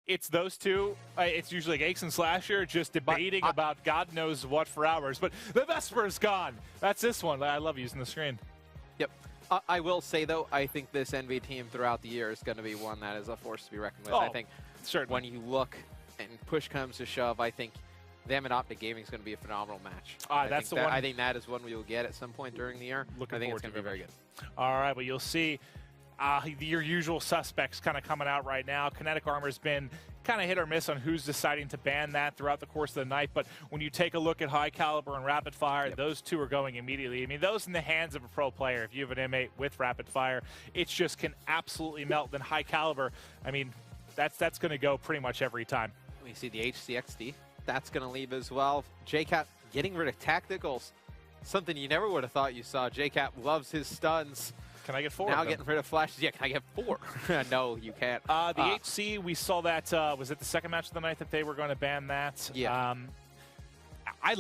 it's those two. It's usually like Aches and Slasher just debating about God knows what for hours. But the Vesper's gone. That's this one. I love using the screen. Yep. I will say, though, I think this NV team throughout the year is going to be one that is a force to be reckoned with. I think certainly. When you look and push comes to shove, I think them and Optic Gaming is going to be a phenomenal match. That's the one. I think that is one we will get at some point during the year. I think it's going to be very good. All right, well, you'll see your usual suspects kind of coming out right now. Kinetic Armor's been kind of hit or miss on who's deciding to ban that throughout the course of the night, but when you take a look at High Caliber and Rapid Fire, those two are going immediately. I mean, those in the hands of a pro player, if you have an M8 with Rapid Fire, it just can absolutely melt. Then High Caliber, I mean, that's going to go pretty much every time. We see the HCXD. That's going to leave as well. Jkap getting rid of tacticals. Something you never would have thought you saw. Jkap loves his stuns. Can I get 4? Now getting rid of flashes. Yeah, can I get 4? No, you can't. The HC, we saw that, was it the second match of the night that they were going to ban that? Yeah. I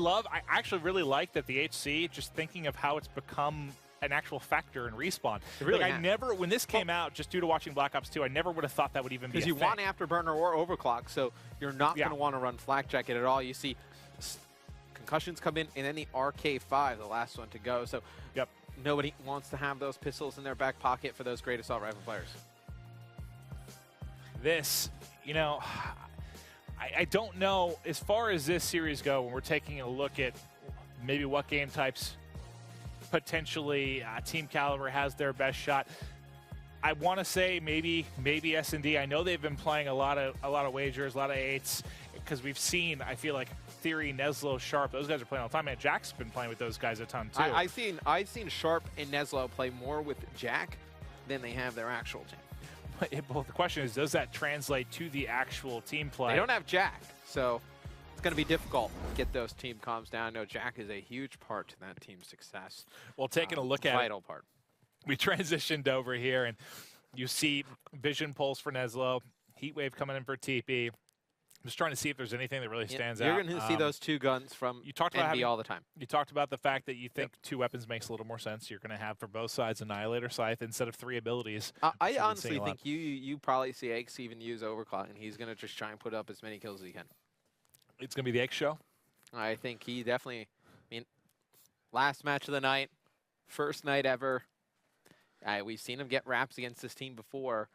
actually really like that the HC, just thinking of how it's become an actual factor in Respawn. Really I never, when this came out, just due to watching Black Ops 2, I never would have thought that would even be a thing. Because you want Afterburner or Overclock, so you're not going to want to run Flak Jacket at all. You see concussions come in, and then the RK5, the last one to go. So nobody wants to have those pistols in their back pocket for those great assault rifle players. This, you know, I don't know, as far as this series go, when we're taking a look at maybe what game types potentially Team Kaliber has their best shot. I want to say maybe S&D. I know they've been playing a lot of wagers, a lot of 8s, because we've seen, I feel like, Theory, Neslo, Sharp, those guys are playing all the time. And Jack's been playing with those guys a ton too. I've seen Sharp and Neslo play more with Jack than they have their actual team. But the question is, does that translate to the actual team play? They don't have Jack, so it's going to be difficult to get those team comms down. No, Jack is a huge part to that team's success. Well, taking a look at vital part. We transitioned over here, and you see Vision Pulse for Neslo, Heatwave coming in for Teepee. I'm just trying to see if there's anything that really stands out. You're going to see those two guns from NV all the time. You talked about the fact that you think 2 weapons makes a little more sense. You're going to have for both sides Annihilator, Scythe instead of 3 abilities. I honestly think you probably see Aches even use Overclock, and he's going to just try and put up as many kills as he can. It's going to be the Aches show? I think he definitely, I mean, last match of the night, first night ever. We've seen him get wraps against this team before.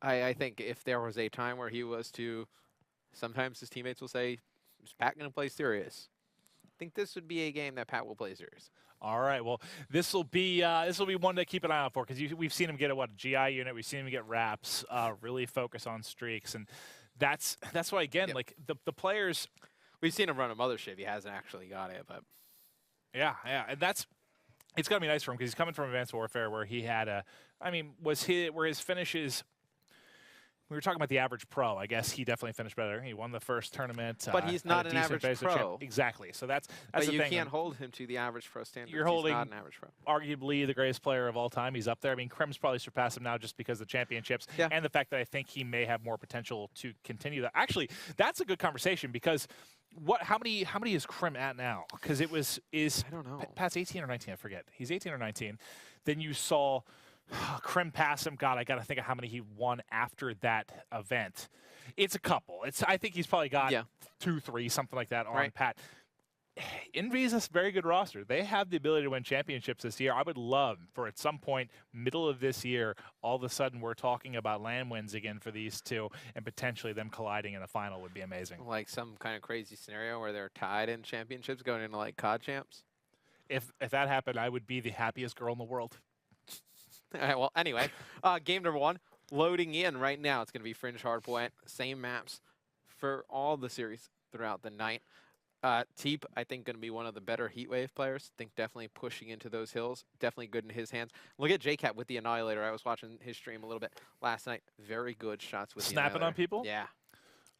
I think if there was a time where he was to, sometimes his teammates will say, is Pat going to play serious? I think this would be a game that Pat will play serious. All right, well, this will be one to keep an eye out for, because we've seen him get a GI unit, we've seen him get wraps, really focus on streaks, and that's why, again, like the players. We've seen him run a mothership. He hasn't actually got it, but yeah, and it's gonna be nice for him because he's coming from Advanced Warfare, where he had where his finishes. We were talking about the average pro. I guess he definitely finished better. He won the first tournament. But he's not an average pro. Exactly. So that's but the you thing. Can't hold him to the average pro standard. You're holding he's not an average pro. Arguably the greatest player of all time. He's up there. I mean, Krim's probably surpassed him now just because of the championships and the fact that I think he may have more potential to continue that. Actually, that's a good conversation because how many is Krim at now? Because I don't know. Pat's 18 or 19, I forget. He's 18 or 19. Then you saw Krim pass him. God, I got to think of how many he won after that event. It's a couple. I think he's probably got 2, 3, something like that on Pat. Envy's a very good roster. They have the ability to win championships this year. I would love for at some point, middle of this year, all of a sudden we're talking about LAN wins again for these two, and potentially them colliding in the final would be amazing. Like some kind of crazy scenario where they're tied in championships going into like COD champs. If that happened, I would be the happiest girl in the world. All right, well, anyway, game number 1, loading in right now. It's going to be Fringe Hardpoint, same maps for all the series throughout the night. Teep, I think, going to be one of the better Heatwave players. I think definitely pushing into those hills. Definitely good in his hands. Look at Jkap with the Annihilator. I was watching his stream a little bit last night. Very good shots with snapping on people? Yeah.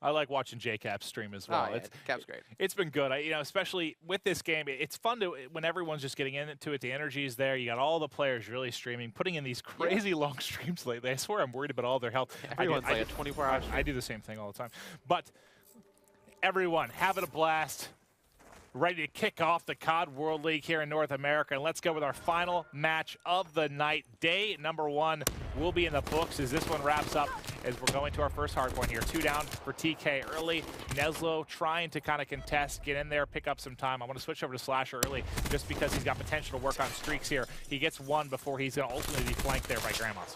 I like watching Jkap stream as well. Oh, yeah, Cap's great. It's been good. Especially with this game, it's fun when everyone's just getting into it. The energy is there. You got all the players really streaming, putting in these crazy long streams lately. I swear I'm worried about all their health. Everyone's like a 24-hour stream. I do the same thing all the time. But everyone, having a blast. ready to kick off the COD World League here in North America. And let's go with our final match of the night. Day number 1 will be in the books as this one wraps up as we're going to our first hardpoint here. 2 down for TK early. Neslo trying to kind of contest, get in there, pick up some time. I want to switch over to Slasher early just because he's got potential to work on streaks here. He gets 1 before he's going to ultimately be flanked there by Grandmas.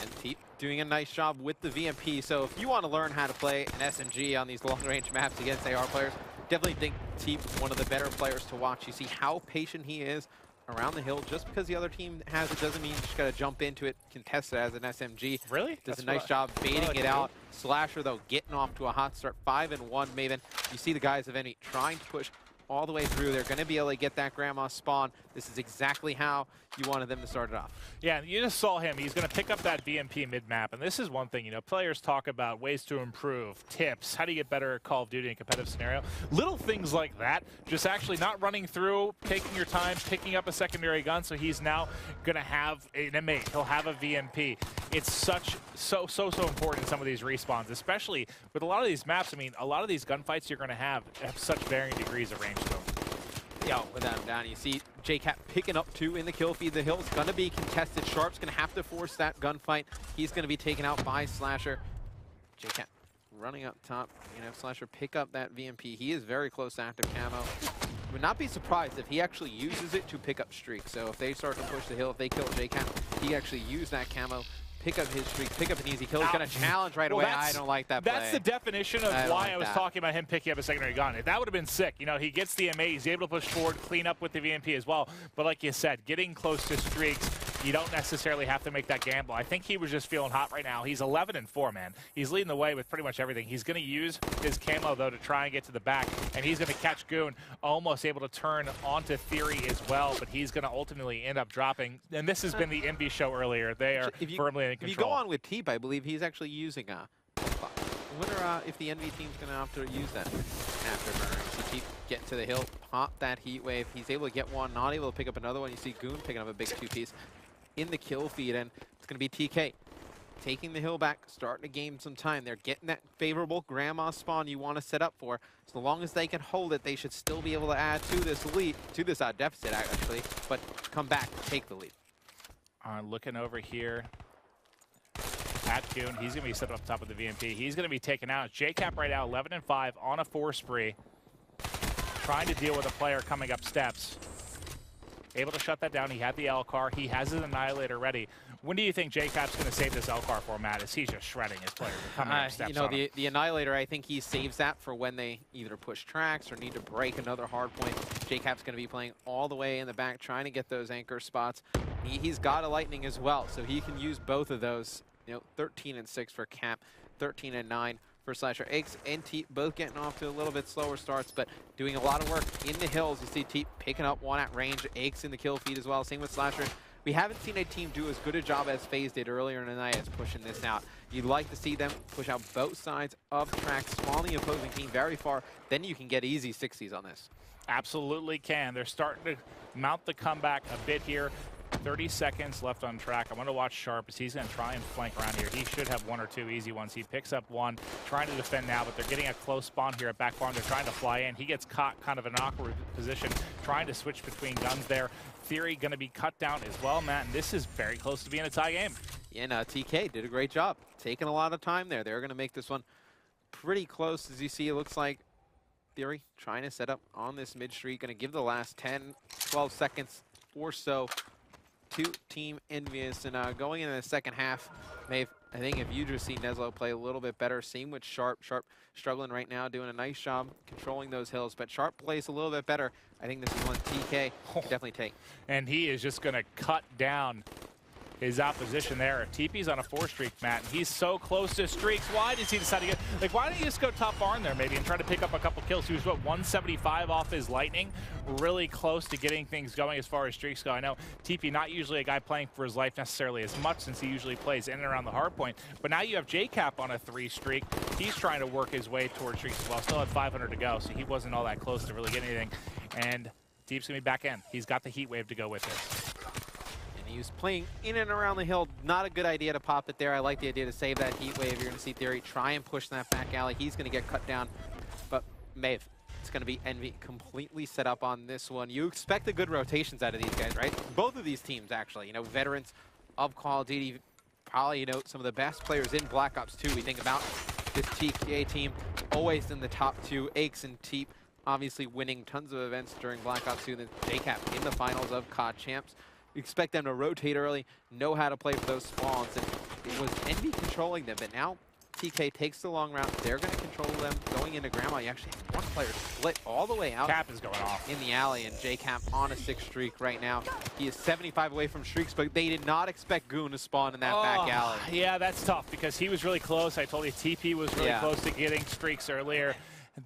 And Teepee doing a nice job with the VMP. So if you want to learn how to play an SMG on these long-range maps against AR players, definitely think Teepee one of the better players to watch. You see how patient he is around the hill. Just because the other team has it doesn't mean you just got to jump into it, contest it as an SMG. Really? Does a nice job baiting it out. Slasher, though, getting off to a hot start. 5-1 Maven. You see the guys of Envy trying to push all the way through. They're going to be able to get that Grandma spawn. This is exactly how you wanted them to start it off. Yeah, you just saw him. He's going to pick up that VMP mid-map. And this is one thing, you know, players talk about ways to improve, tips, how do you get better at Call of Duty in a competitive scenario. Little things like that, just actually not running through, taking your time, picking up a secondary gun. So he's now going to have an M8. He'll have a VMP. It's so important in some of these respawns, especially with a lot of these maps. I mean, a lot of these gunfights you're going to have such varying degrees of range to them. Yeah, without him down, you see Jkap picking up 2 in the kill feed. The hill's going to be contested. Sharp's going to have to force that gunfight. He's going to be taken out by Slasher. Jkap running up top. You know, Slasher pick up that VMP. He is very close to active camo. Would not be surprised if he actually uses it to pick up streaks. So if they start to push the hill, if they kill Jkap, he actually use that camo, pick up his streak, pick up an easy kill. He's going to challenge right away. I don't like that play. That's the definition of why I was talking about him picking up a secondary gun. That would have been sick. You know, he gets the M8, he's able to push forward, clean up with the VMP as well. But like you said, getting close to streaks, you don't necessarily have to make that gamble. I think he was just feeling hot right now. He's 11-4, man. He's leading the way with pretty much everything. He's going to use his camo, though, to try and get to the back. And he's going to catch Goon, almost able to turn onto Theory as well. But he's going to ultimately end up dropping. And this has been the MB show earlier. They are firmly in control. If you go on with Teepee, I believe he's actually using a... I wonder if the Envy team's going to have to use that afterburner. You see Teepee get to the hill, pop that heat wave. He's able to get one, not able to pick up another one. You see Goon picking up a big 2-piece in the kill feed, and it's going to be TK taking the hill back, starting to gain some time. They're getting that favorable Grandma spawn you want to set up for. So long as they can hold it, they should still be able to add to this lead, to this deficit actually, but come back, take the lead. Looking over here at Goon, he's going to be set up top of the VMP. He's going to be taken out. Jkap right now, 11-5 on a 4 spree, trying to deal with a player coming up steps. Able to shut that down. He had the L-car. He has his Annihilator ready. When do you think Jkap's going to save this L-car for Matt? Is he just shredding his players coming up steps? You know, the Annihilator, I think he saves that for when they either push tracks or need to break another hard point. Jkap's going to be playing all the way in the back, trying to get those anchor spots. He's got a Lightning as well, so he can use both of those. You know, 13-6 for Cap, 13-9 for Slasher. Aches and Teepee both getting off to a little bit slower starts, but doing a lot of work in the hills. You see Teepee picking up one at range. Aches in the kill feed as well. Same with Slasher. We haven't seen a team do as good a job as FaZe did earlier in the night as pushing this out. You'd like to see them push out both sides of the track, smalling the opposing team very far. Then you can get easy 60s on this. Absolutely can. They're starting to mount the comeback a bit here. 30 seconds left on track. I want to watch Sharp as he's going to try and flank around here. He should have 1 or 2 easy ones. He picks up 1, trying to defend now, but they're getting a close spawn here at back farm. They're trying to fly in. He gets caught kind of in an awkward position, trying to switch between guns there. Theory going to be cut down as well, Matt, and this is very close to being a tie game. Yeah, and TK did a great job. Taking a lot of time there. They're going to make this one pretty close. As you see, it looks like Theory trying to set up on this mid street. Going to give the last 10, 12 seconds or so to Team Envious, and going into the second half, Maeve, I think if you just see Neslo play a little bit better, same with Sharp. Sharp struggling right now, doing a nice job controlling those hills, but Sharp plays a little bit better. I think this is one TK can definitely take. And he is just going to cut down his opposition there. Teepee's on a 4 streak, Matt, and he's so close to streaks. Why does he decide to get, like, why don't you just go top barn there maybe and try to pick up a couple kills? He was, what, 175 off his Lightning? Really close to getting things going as far as streaks go. I know Teepee, not usually a guy playing for his life necessarily as much, since he usually plays in and around the hard point, but now you have Jkap on a 3 streak. He's trying to work his way towards streaks as well. Still had 500 to go, so he wasn't all that close to really get anything. And Teepee's gonna be back in. He's got the heat wave to go with this. He was playing in and around the hill. Not a good idea to pop it there. I like the idea to save that heat wave. You're going to see Theory try and push that back alley. He's going to get cut down. But Maeve, It's going to be Envy completely set up on this one. You expect the good rotations out of these guys, right? Both of these teams, actually. You know, veterans of Call of Duty, probably, you know, some of the best players in Black Ops 2. We think about this TK team, always in the top 2. Aches and Teep, obviously winning tons of events during Black Ops 2. And then Jkap in the finals of COD Champs. You expect them to rotate early, know how to play for those spawns. And it was Envy controlling them, but now TK takes the long route. They're going to control them going into Grandma. You actually have one player split all the way out. Cap is going off in the alley, and Jkap on a 6 streak right now. He is 75 away from streaks, but they did not expect Goon to spawn in that back alley. Yeah, that's tough because he was really close. I told you Teepee was really close to getting streaks earlier.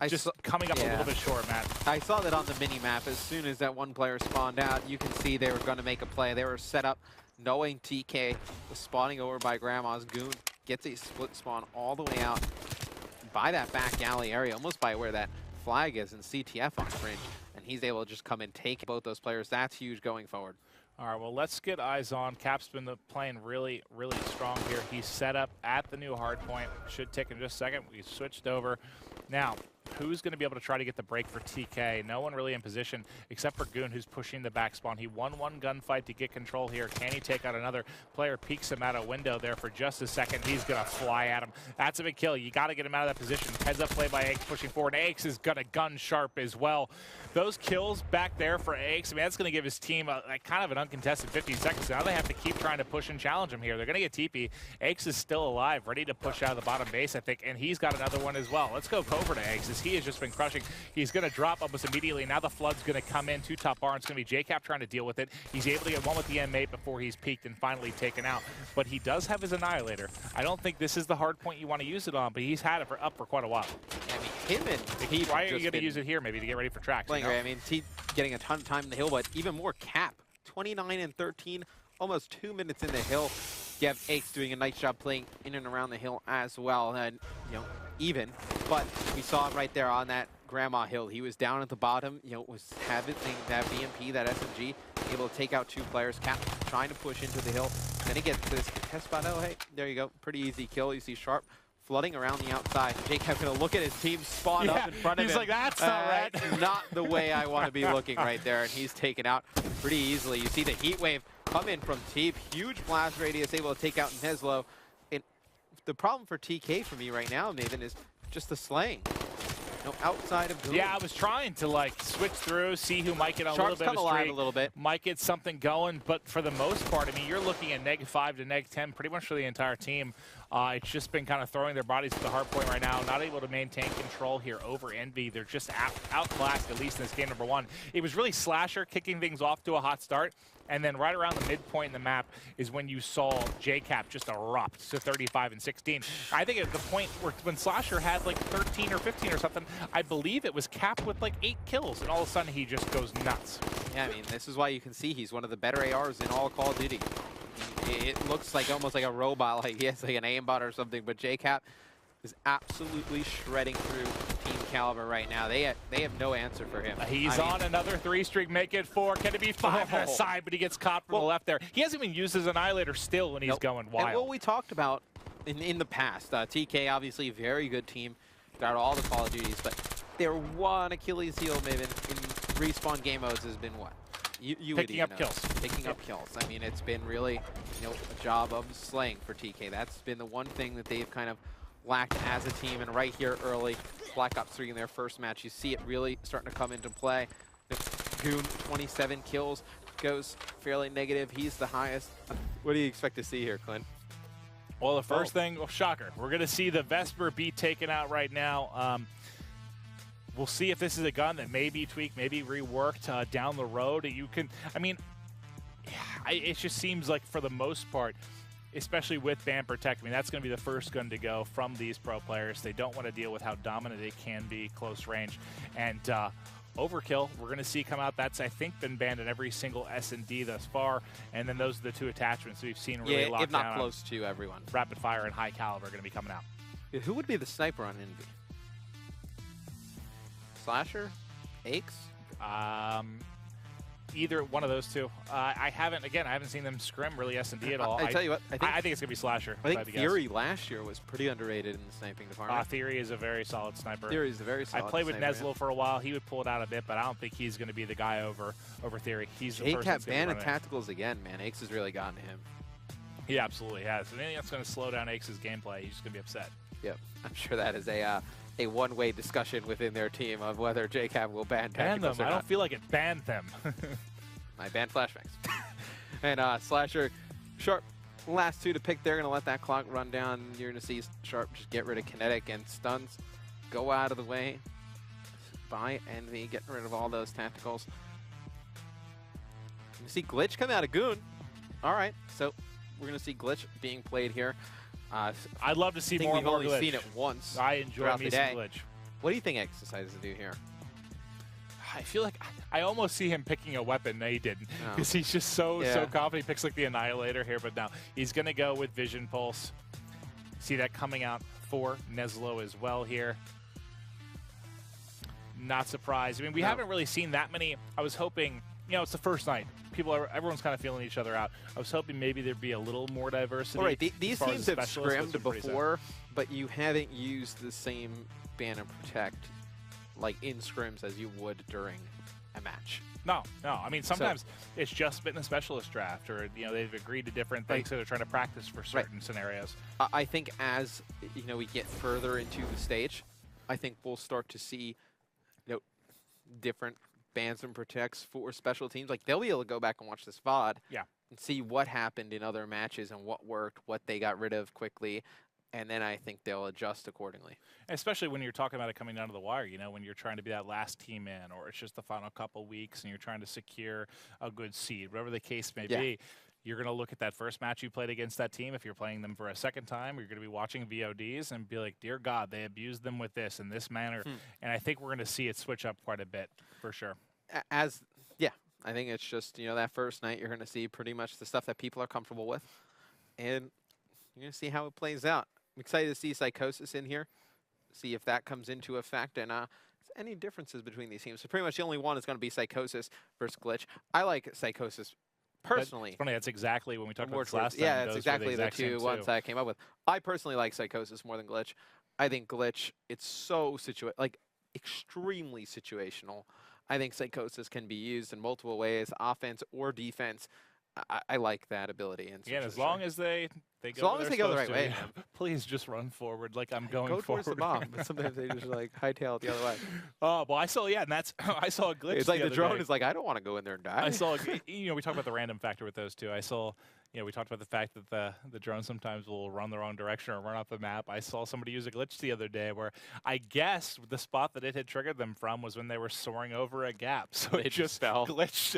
Just coming up a little bit short, Matt. I saw that on the mini-map. As soon as that one player spawned out, you can see they were going to make a play. They were set up knowing TK was spawning over by Grandma's. Goon gets a split spawn all the way out by that back alley area, almost by where that flag is, and CTF on fringe. And he's able to just come and take both those players. That's huge going forward. All right, well, let's get eyes on. Cap's been playing really, really strong here. He's set up at the new hard point. Should take in just a second. We switched over. Now, who's going to be able to try to get the break for TK? No one really in position except for Goon, who's pushing the back spawn. He won one gunfight to get control here. Can he take out another? Player peeks him out a window there for just a second. He's going to fly at him. That's a big kill. You got to get him out of that position. Heads up play by Aches pushing forward. Aches is going to gun sharp as well. Those kills back there for Aches, I mean, that's going to give his team a kind of an uncontested 15 seconds. Now they have to keep trying to push and challenge him here. They're going to get Teepee. Aches is still alive, ready to push out of the bottom base, I think, and he's got another one as well. Let's go over to Aches, as he has just been crushing. He's going to drop almost immediately. Now the flood's going to come in to top bar. It's going to be Jkap trying to deal with it. He's able to get one with the M8 before he's peaked and finally taken out. But he does have his Annihilator. I don't think this is the hard point you want to use it on, but he's had it up for quite a while. I mean, him and Teep. Why are you going to use it here maybe to get ready for tracks? Playing great. I mean, Teep getting a ton of time in the hill, but even more Cap. 29 and 13, almost 2 minutes in the hill. You have Aches doing a nice job playing in and around the hill as well. And, you know, even. But we saw it right there on that Grandma hill. He was down at the bottom, you know, was having that BMP, that SMG, able to take out 2 players. Cap trying to push into the hill. Then he gets this test spot. Oh, hey, there you go. Pretty easy kill. You see Sharp flooding around the outside. Jkap going to look at his team spawn up in front of him. He's like, that's not right. Not the way I want to be looking right there. And he's taken out pretty easily. You see the heat wave come in from Teep. Huge blast radius, able to take out Neslo. And the problem for TK for me right now, Nathan, is just the slaying. No, outside of Goon. Yeah, I was trying to like switch through, see who might get a Sharp's little bit of a streak, a little bit. Might get something going, but for the most part, I mean, you're looking at -5 to -10 pretty much for the entire team. It's just been kind of throwing their bodies to the hard point right now, not able to maintain control here over Envy. They're just outclassed, at least in this game number 1. It was really Slasher kicking things off to a hot start, and then right around the midpoint in the map is when you saw Jkap just erupt to 35 and 16. I think at the point where when Slasher had like 13 or 15 or something, I believe it was Cap with like 8 kills, and all of a sudden he just goes nuts. Yeah, I mean, this is why you can see he's one of the better ARs in all Call of Duty. It looks like almost like a robot, like he has like an aimbot or something, but Jkap is absolutely shredding through Team Kaliber right now. They have no answer for him. He's on another 3 streak, make it 4. Can it be 5 on the side, but he gets caught from the left there. He hasn't even used his Annihilator still when he's going wild. And what we talked about in the past, TK obviously a very good team throughout all the Call of Duties, but their one Achilles heel maybe in respawn game modes has been what? Picking up kills. Picking up kills. I mean, it's been really, you know, a job of slaying for TK. That's been the one thing that they've kind of lacked as a team. And right here early, Black Ops 3 in their first match, you see it really starting to come into play. Goon, 27 kills, goes fairly negative. He's the highest. What do you expect to see here, Clint? Well, the first thing, well, shocker. We're going to see the Vesper be taken out right now. We'll see if this is a gun that may be tweaked, maybe reworked down the road. You can, I mean, it just seems like for the most part, especially with Band Protect, I mean, that's going to be the first gun to go from these pro players. They don't want to deal with how dominant it can be close range. And Overkill, we're going to see come out. That's, I think, been banned in every single S&D thus far. And then those are the 2 attachments we've seen really locked down. If not close to everyone. Rapid Fire and High Caliber are going to be coming out. Yeah, who would be the sniper on Envy? Slasher? Aches? Either one of those two. I haven't seen them scrim really S&D at all. I tell you what, I think it's going to be Slasher. I think Theory last year was pretty underrated in the sniping department. Theory is a very solid sniper. Theory is a very solid I played with sniper, Neslo for a while. He would pull it out a bit, but I don't think he's going to be the guy over Theory. He's the person Jkap ban of tacticals again, man. Aches has really gotten to him. He absolutely has. And anything that's going to slow down Aches' gameplay, he's just going to be upset. Yep. I'm sure that is a one-way discussion within their team of whether Jkap will ban tacticals them. or I not. don't feel like it banned them. I banned flashbangs. And Slasher, Sharp, last two to pick. They're going to let that clock run down. You're going to see Sharp just get rid of kinetic and stuns. Go out of the way by Envy, getting rid of all those tacticals. You see Glitch come out of Goon. All right, so we're going to see Glitch being played here. I'd love to see more We've only Glitch. seen it once. I enjoy me some Glitch. What do you think X decides to do here? I feel like I almost see him picking a weapon. No, he didn't, because he's just so confident. He picks like the Annihilator here, but now he's going to go with Vision Pulse. See that coming out for Neslo as well here. Not surprised. I mean, we haven't really seen that many. I was hoping, it's the first night. Everyone's kind of feeling each other out. I was hoping maybe there'd be a little more diversity. All right, these teams have scrimmed before, but you haven't used the same ban and protect like in scrims as you would during a match. No. I mean, sometimes it's just been a specialist draft, or they've agreed to different things, so they're trying to practice for certain scenarios. I think as we get further into the stage, I think we'll start to see different bans and protects for special teams. Like they'll be able to go back and watch this VOD, and see what happened in other matches and what worked, what they got rid of quickly. And then I think they'll adjust accordingly. Especially when you're talking about it coming down to the wire, when you're trying to be that last team in, or it's just the final couple weeks and you're trying to secure a good seed, whatever the case may be, you're going to look at that first match you played against that team. If you're playing them for a second time, you're going to be watching VODs and be like, dear God, they abused them with this in this manner. And I think we're going to see it switch up quite a bit for sure. I think it's just, that first night you're going to see pretty much the stuff that people are comfortable with. And you're going to see how it plays out. I'm excited to see Psychosis in here, see if that comes into effect, and any differences between these teams. So pretty much the only one is going to be Psychosis versus Glitch. I like Psychosis personally. It's funny, that's exactly when we talked about this last time. Yeah, that's exactly the two ones I came up with. I personally like Psychosis more than Glitch. I think Glitch, it's so extremely situational. I think Psychosis can be used in multiple ways, offense or defense. I like that ability. And as long as they go, as long as they go the right way. Please just run forward like I'm going forward. Go towards the bomb, but sometimes they just hightail it the other way. Oh, well, I saw a glitch. It's like the drone is like, I don't want to go in there and die. I saw, we talked about the random factor with those two. I saw, we talked about the fact that the drone sometimes will run the wrong direction or run off the map. I saw somebody use a glitch the other day where I guess the spot that it had triggered them from was when they were soaring over a gap. So it just fell. Glitched.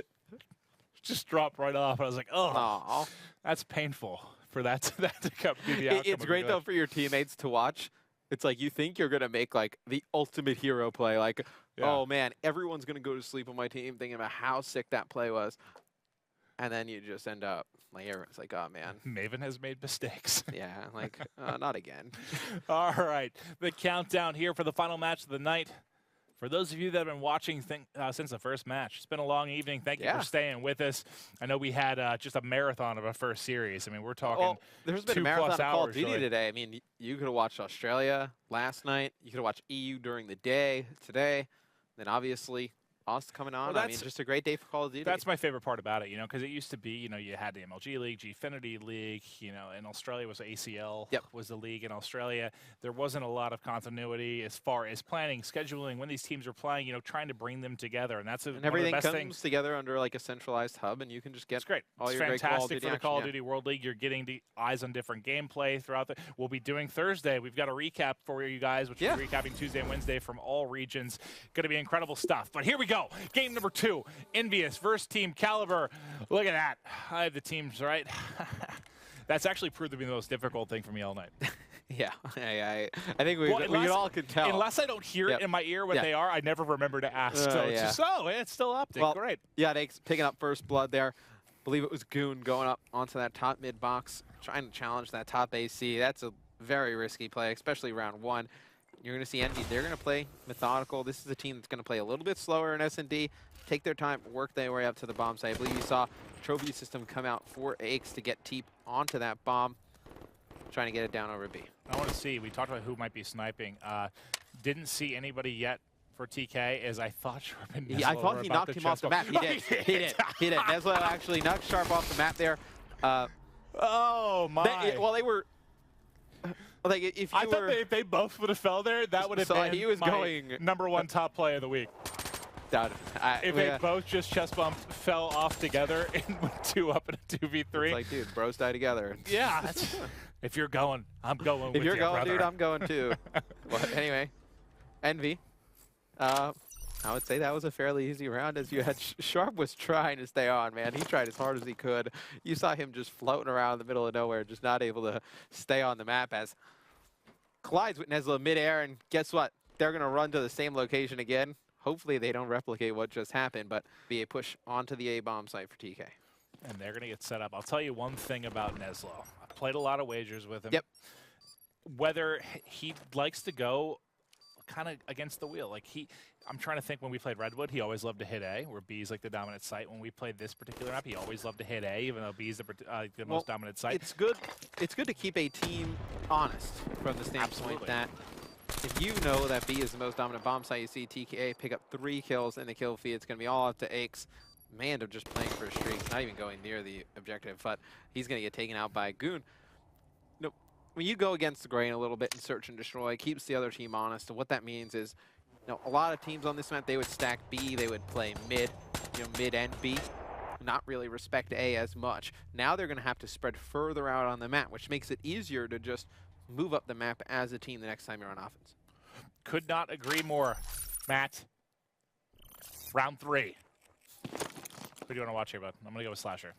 Just dropped right off. I was like, oh, that's painful for that to be the outcome. It's great, though, for your teammates to watch. It's like you think you're going to make, the ultimate hero play. Oh, man, everyone's going to go to sleep on my team thinking about how sick that play was. And then you just end up, everyone's like, oh, man. Maven has made mistakes. Yeah, not again. All right, the countdown here for the final match of the night. For those of you that have been watching since the first match, it's been a long evening. Thank you for staying with us. I know we had just a marathon of a first series. I mean, we're talking there's been a marathon of Call of Duty today. I mean, you could have watched Australia last night. You could have watched EU during the day today. Then obviously us coming on. Well, I mean, just a great day for Call of Duty. That's my favorite part about it, because it used to be, you had the MLG League, Gfinity League, in Australia was ACL was the league in Australia. There wasn't a lot of continuity as far as planning, scheduling, when these teams are playing, trying to bring them together. And that's and everything comes together under a centralized hub, and you can just get all your great Call of Duty for the Call of Duty World League. You're getting the eyes on different gameplay throughout we'll be doing Thursday. We've got a recap for you guys, which is recapping Tuesday and Wednesday from all regions. Going to be incredible stuff. But here we go. Game number 2, Envious versus Team Kaliber. Look at that. I have the teams right. That's actually proved to be the most difficult thing for me all night. Yeah, I think we all can tell. Unless I don't hear it in my ear what they are, I never remember to ask. So it's just, it's still optic. Well, great. Yeah, they picking up first blood there. I believe it was Goon going up onto that top mid box, trying to challenge that top AC. That's a very risky play, especially round 1. you're going to see Envy. They're going to play methodical. This is a team that's going to play a little bit slower in S&D, take their time, work their way up to the bomb site. I believe you saw Trophy System come out for Aches to get Teep onto that bomb, trying to get it down over B. I want to see. We talked about who might be sniping. Didn't see anybody yet for TK, as I thought Sharp and Neslo I thought he knocked him off the map. He did. He did. Neslo actually knocked Sharp off the map there. Oh, my. Well, they were... Like if I thought if they both would have fell there, that would have been he was my going #1 top play of the week. If they both just chest bumped, fell off together, and went 2 up in a 2v3. It's like, dude, bros die together. Yeah. That's, if you're going, I'm going with you, If you're going, brother. dude, I'm going too. But anyway, Envy. I would say that was a fairly easy round, as you had Sharp was trying to stay on, man. He tried as hard as he could. You saw him just floating around in the middle of nowhere, just not able to stay on the map, as collides with Neslo midair, and guess what? They're going to run to the same location again. Hopefully they don't replicate what just happened, but be a push onto the A-bomb site for TK. And they're going to get set up. I'll tell you one thing about Neslo. I played a lot of wagers with him. Yep. Whether he likes to go kind of against the wheel. Like I'm trying to think, when we played Redwood, he always loved to hit A, where B is like the dominant site. When we played this particular map, he always loved to hit A, even though B is the most dominant site. It's good to keep a team honest from the standpoint that if you know that B is the most dominant bomb site, you see TK pick up 3 kills in the kill feed. It's going to be all up to Aches. Mando just playing for a streak, not even going near the objective, but he's going to get taken out by Goon. No, when you go against the grain a little bit and search and destroy, it keeps the other team honest. And what that means is, a lot of teams on this map, they would stack B, they would play mid, mid and B, not really respect A as much. Now they're going to have to spread further out on the map, which makes it easier to just move up the map as a team the next time you're on offense. Could not agree more, Matt. Round 3. What do you want to watch here, bud? I'm going to go with Slasher.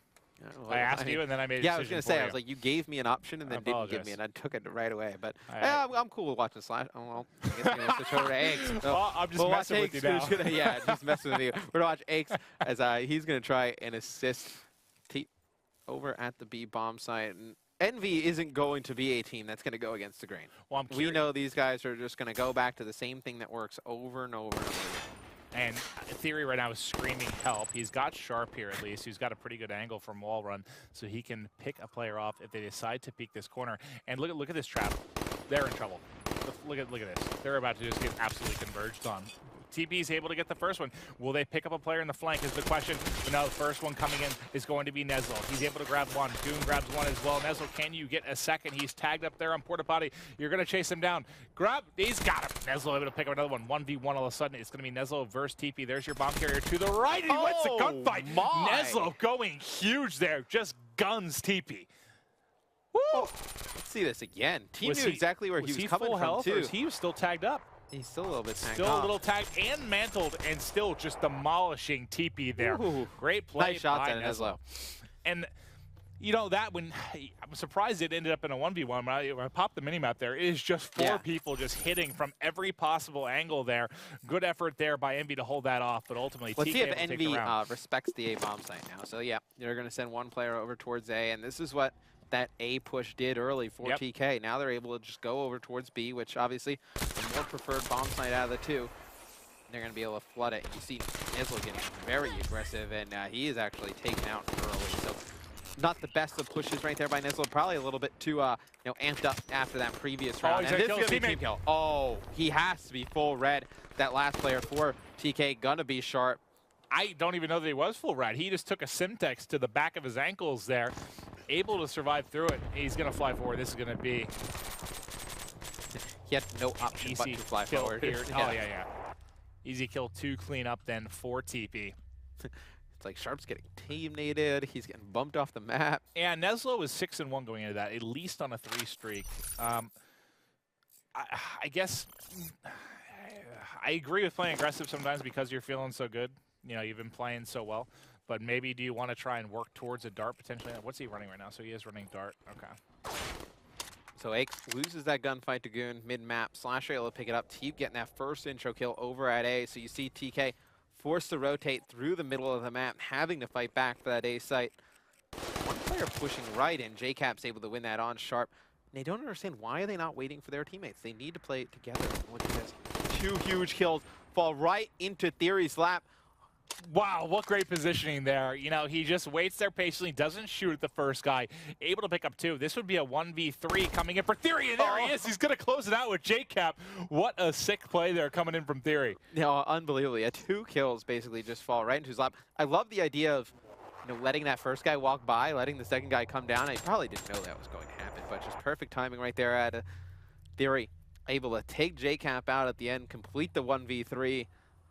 Well, I asked you, and then I made a decision. Yeah, I was going to say, I was like, you gave me an option and then didn't give me, and I took it right away. But I'm cool with watching Slash. Oh, well, I guess we're going to switch over to Aches. Well, I'm just messing with you now. Yeah, just messing with you. We're going to watch Aches as he's going to try and assist over at the B bomb site. And Envy isn't going to be a team that's going to go against the grain. Well, we know these guys are just going to go back to the same thing that works over and over and over again. And Theory right now is screaming help. He's got Sharp here at least. He's got a pretty good angle from wall run, so he can pick a player off if they decide to peek this corner. And look at this trap. They're in trouble. Look at this. They're about to just get absolutely converged on. Teepee's able to get the first one. Will they pick up a player in the flank is the question. But now the first one coming in is going to be Neslo. He's able to grab one. Goon grabs one as well. Neslo, can you get a second? He's tagged up there on Porta Potty. You're going to chase him down. Grab. He's got him. Neslo able to pick up another one. 1v1 all of a sudden. It's going to be Neslo versus Teepee. There's your bomb carrier to the right. And he wins the gunfight. Neslo going huge there. Just guns Teepee. Woo! Let's see this again. Team knew exactly where he was coming full from, health, too. Or is he was still tagged up? He's still a little bit tagged Still a little tagged and mantled, and still just demolishing Teepee there. Ooh. Great play nice shot by at Neslo. And that when I'm surprised it ended up in a 1v1. When I popped the minimap there, it is just 4 people just hitting from every possible angle there. Good effort there by Envy to hold that off, but ultimately let's TK see if Envy respects the A bomb site now. So yeah, they're going to send one player over towards A, and this is what that A push did early for TK. Now they're able to just go over towards B, which obviously the more preferred bomb site out of the two. They're going to be able to flood it. You see Neslo getting very aggressive, and he is actually taken out early. So not the best of pushes right there by Neslo. Probably a little bit too amped up after that previous round. And this is going to be team kill. Oh, he has to be full red. That last player for TK gonna be Sharp. I don't even know that he was full red. He just took a Simtex to the back of his ankles there. Able to survive through it. He's going to fly forward. This is going to be... He had no option but to fly forward. Here. Oh, yeah. Easy kill 2 clean up then for Teepee. It's like Sharp's getting team-nated. He's getting bumped off the map. Yeah, Neslo was 6-1 going into that, at least on a 3 streak. I guess I agree with playing aggressive sometimes because you're feeling so good. You've been playing so well. But maybe do you want to try and work towards a dart potentially? What's he running right now? So he is running dart. Okay. So Aches loses that gunfight to Goon mid-map. Slasher able to pick it up. Teep getting that first intro kill over at A. So you see TK forced to rotate through the middle of the map, having to fight back for that A site. One player pushing right in. Jkap's able to win that on Sharp. They don't understand why are they not waiting for their teammates. They need to play it together. Look at this. 2 huge kills fall right into Theory's lap. Wow, what great positioning there. You know, he just waits there patiently, doesn't shoot at the first guy, able to pick up 2. This would be a 1v3 coming in for Theory, and there he is. He's going to close it out with Jkap. What a sick play there coming in from Theory. No, unbelievably. 2 kills basically just fall right into his lap. I love the idea of letting that first guy walk by, letting the second guy come down. I probably didn't know that was going to happen, but just perfect timing right there at Theory. Able to take Jkap out at the end, complete the 1v3.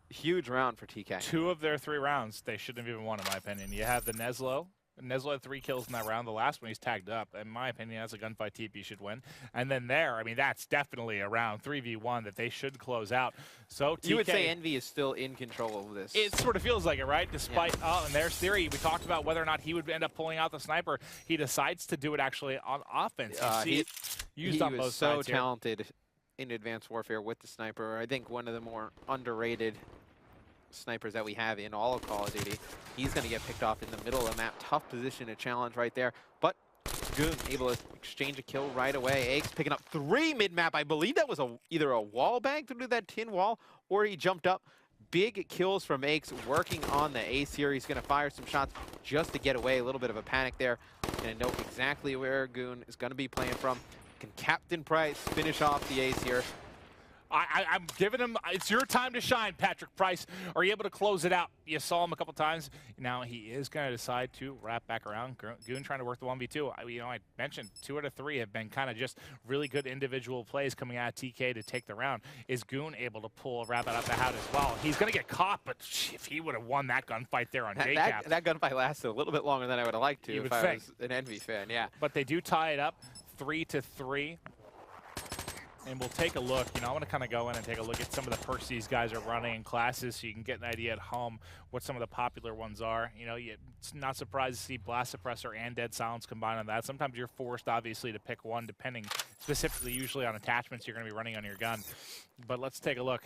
Huge round for TK. 2 of their 3 rounds, they shouldn't have even won, in my opinion. You have the Neslo. Neslo had 3 kills in that round. The last one, he's tagged up. In my opinion, that's a gunfight Teepee should win. And then there, I mean, that's definitely a round 3v1 that they should close out. So TK, you would say Envy is still in control of this. It sort of feels like it, right? Despite, and there's Theory. We talked about whether or not he would end up pulling out the sniper. He decides to do it actually on offense. You see it used on both sides. He was so talented in Advanced Warfare with the sniper. I think one of the more underrated snipers that we have in all of Call of Duty. He's going to get picked off in the middle of the map. Tough position to challenge right there. But Goon able to exchange a kill right away. Aches picking up 3 mid-map. I believe that was either a wall bag to do that tin wall, or he jumped up. Big kills from Aches working on the ace here. He's going to fire some shots just to get away. A little bit of a panic there. Going to know exactly where Goon is going to be playing from. Can Captain Price finish off the ace here? I'm giving him, it's your time to shine, Patrick Price. Are you able to close it out? You saw him a couple times. Now he is going to decide to wrap back around. Goon trying to work the 1v2. I mentioned 2 out of 3 have been kind of just really good individual plays coming out of TK to take the round. Is Goon able to pull a rabbit out the hat as well? He's going to get caught, but if he would have won that gunfight there on Jkap. That gunfight lasted a little bit longer than I would have liked to if I was an Envy fan, yeah. But they do tie it up 3-3. And we'll take a look. I want to kind of go in and take a look at some of the perks these guys are running in classes so you can get an idea at home what some of the popular ones are. It's not surprised to see Blast Suppressor and Dead Silence combined on that. Sometimes you're forced, obviously, to pick one, depending specifically usually on attachments you're going to be running on your gun. But let's take a look.